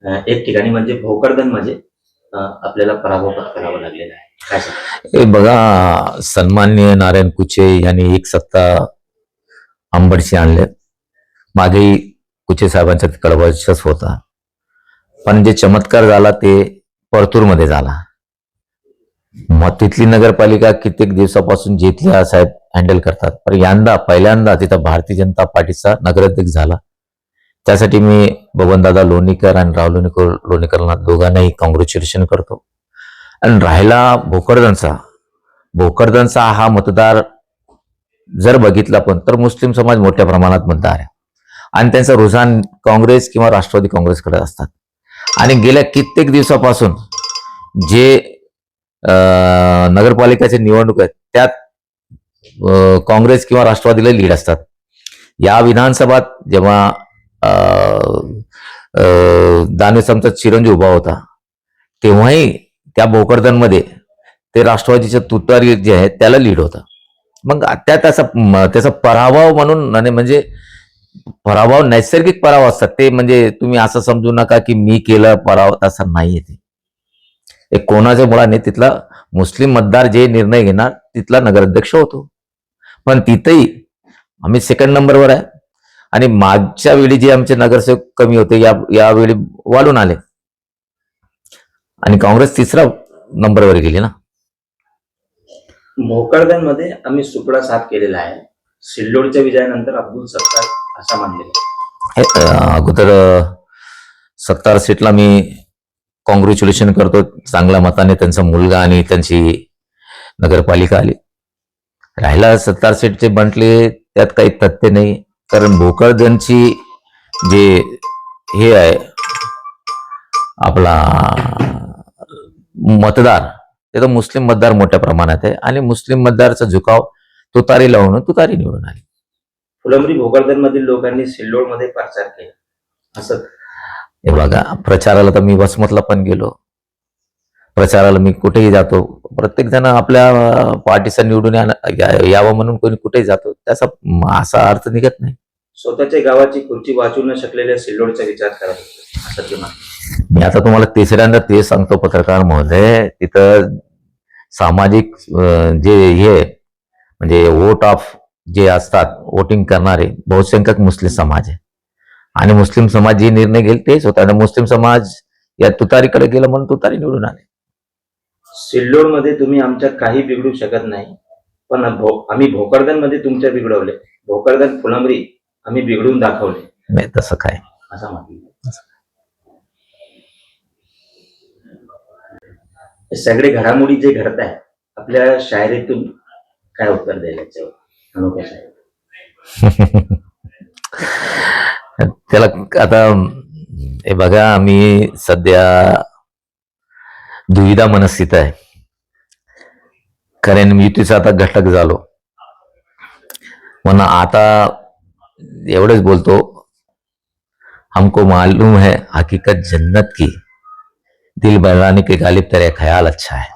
एक ठिकाणी म्हणजे भोकरदन मध्ये आपल्याला पराभव पत्करावा लागलेला आहे. काय सांगता? हे बघा, सन्माननीय नारायण कुचे यांनी एक सत्ता अंबडशी आणले. मागेही कुचे साहेबांचा तिकडे वर्चस्व होता, पण जे चमत्कार झाला ते परतूरमध्ये झाला. मग तिथली नगरपालिका कित्येक दिवसापासून जेतल्या साहेब हँडल करतात, पण पहिल्यांदा तिथं भारतीय जनता पार्टीचा नगराध्यक्ष झाला. त्यासाठी मी बबनदादा लोणीकर आणि राव लोणीकरांना दोघांनाही कॉंग्रॅच्युलेशन करतो. आणि राहिला भोकरदनचा हा मतदार जर बघितला पण तर मुस्लिम समाज मोठ्या प्रमाणात मतदार आहे आणि त्यांचं रुझान काँग्रेस किंवा राष्ट्रवादी काँग्रेसकडे असतात. आणि गेल्या कित्येक दिवसापासून जे नगरपालिकेचे निवडणूक आहेत त्यात काँग्रेस किंवा राष्ट्रवादीला लीड असतात. या विधानसभात जेव्हा दानवे चिरंजीव उभा होता तेव्हाही त्या भोकरदनमध्ये ते राष्ट्रवादीचे तुतारी जे आहे त्याला लीड होता. मग त्याचा पराभव म्हणून म्हणजे पराभव नैसर्गिक पराभव असतात ते, म्हणजे तुम्ही असं समजू नका की मी केलं पराभव, तसं नाही ते कोणाच्या मुळाने तिथला मुस्लिम मतदार जे निर्णय घेणार तिथला नगराध्यक्ष होतो. पण तिथेही आम्ही सेकंड नंबरवर आहे आणि मागच्या वेळी जे आमचे नगरसेवक कमी होते यावेळी वाढून आले आणि काँग्रेस तिसरा नंबरवर गेली ना. भोकरदन मध्ये आम्ही सुपडा साफ केलेला आहे. सिल्लोडच्या विजयानंतर अब्दुल सत्तार असा मानलेला आहे. अगोदर सत्तार सीटला मी कॉंग्रॅच्युलेशन करतो. चांगल्या मताने त्यांचा मुलगा आणि त्यांची नगरपालिका आली. राहिला सत्तार सीटचे म्हटले त्यात काही तथ्य नाही, कारण भोकरदनची जे हे आहे आपला मतदार ते तर मुस्लिम मतदार मोठ्या प्रमाणात आहे आणि मुस्लिम मतदारचा झुकाव तुतारी लावून तुतारी निवडून आली. फुलंब्री भोकरदन मधील लोकांनी सिल्लोड मध्ये प्रचार केला असं. हे बघा, प्रचाराला तर मी वसमतला पण गेलो, प्रचाराला मी कुठेही जातो. प्रत्येक जण आपल्या पार्टीचा निवडून यावं म्हणून कोणी कुठेही जातो, त्याचा असा अर्थ निघत नाही. स्वतःच्या गावाची खुर्ची वाचू न शकलेल्या सिल्लोडचा विचार करत असं ते म्हणतात. मी आता तुम्हाला तिसऱ्यांदा ते सांगतो पत्रकार महोदय, तिथं सामाजिक जे हे म्हणजे वोट ऑफ जे असतात वोटिंग करणारे बहुसंख्यक मुस्लिम समाज आहे आणि मुस्लिम समाज जे निर्णय घेईल तेच होता आणि मुस्लिम समाज या तुतारीकडे गेलं म्हणून तुतारी निवडून आले. सिल्लोड मध्ये तुम्ही आमच्या काही बिघडू शकत नाही, पण आम्ही भोकरदन मध्ये तुमच्या बिघडवले. भोकरदन फुलंब्री आम्ही बिघडून दाखवले. नाही तसं काय, असं म्हटलं. सगळे घडामोडी जे घडत आहे आपल्या शायरीतून काय उत्तर द्यायला अनोख्या शायरी? त्याला आता हे बघा, आम्ही सध्या दुविधा मनस्थित आहे, कारण युतीचा आता घटक झालो म्हणून आता एवढंच बोलतो, हमको मालूम है हकीकत जन्नत की, दिल बहलाने के गालिब तेरे ख्याल अच्छा है.